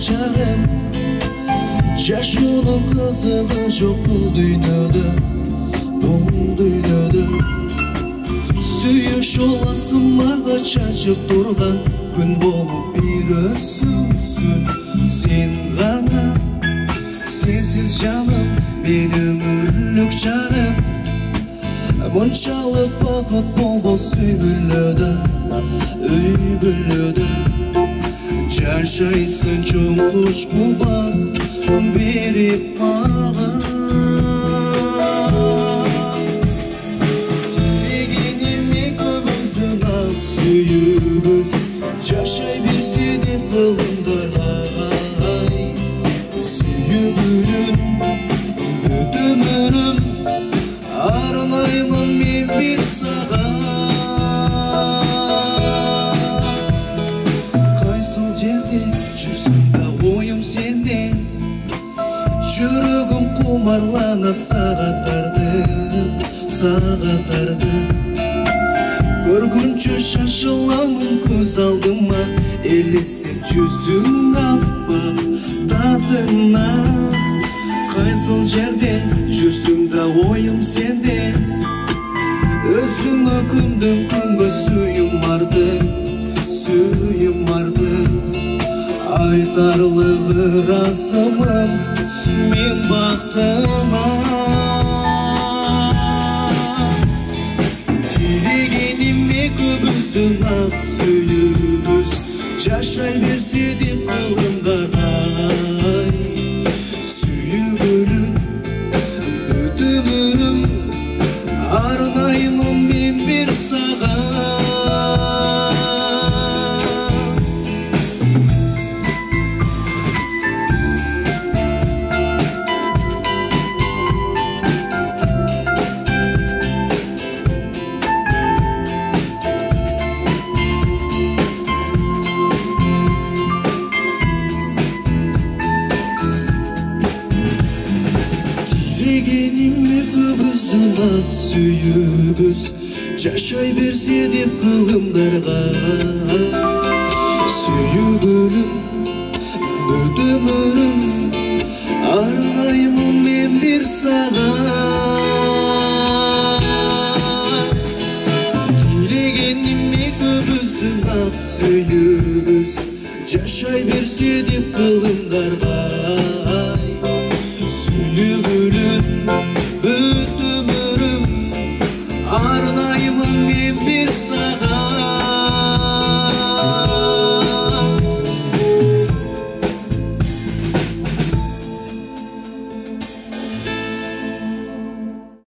жарым, жашоонун кызыгы жок бул дүйнөдө, сүйүш оласың мага чачып турган күн болуп бир өзүңсүн сен гана, сенсиз жаным мен өмүрлүк жарым, мынчалык бакыт болбос үй бүлөдө жашайсың чоң куч кубат берип мага. Дегениме көбүңүздүн ак сүйүүбүз жашай берсе деп кылыңдар ай, сүйүүнүн бүт өмүрүм арнаймын мен бир сага. Кайсыл жерде жүрсүң да оюм сенден, жүрөгүм кумарлана сагаттарды көргүнчө шашыламын көз алдыма, элестеп жүзүң аппак татына. Кайсыл жерде жүрсүң да оюм сенден, өзүңө күндөн күнгө сүйүм арды, айтарлыгы ыраазымын мен бактыма. Тилегениме көбүңүздүн ак сүйүүбүз жашай берсе деп кылыңдар ай, сүйүүгүлүм бүт өмүрүм арнаймын мен бир сага. Дегениме көбүңүздүн ак сүйүүбүз жашай берсе деп кылымдарга, сүйүүгүлүм бүт өмүрүм арнаймын мен бир сага. Дилегениме көбүңүздүн ак сүйүүбүз жашай берсе деп кылымдарга, сүйүүгүлүм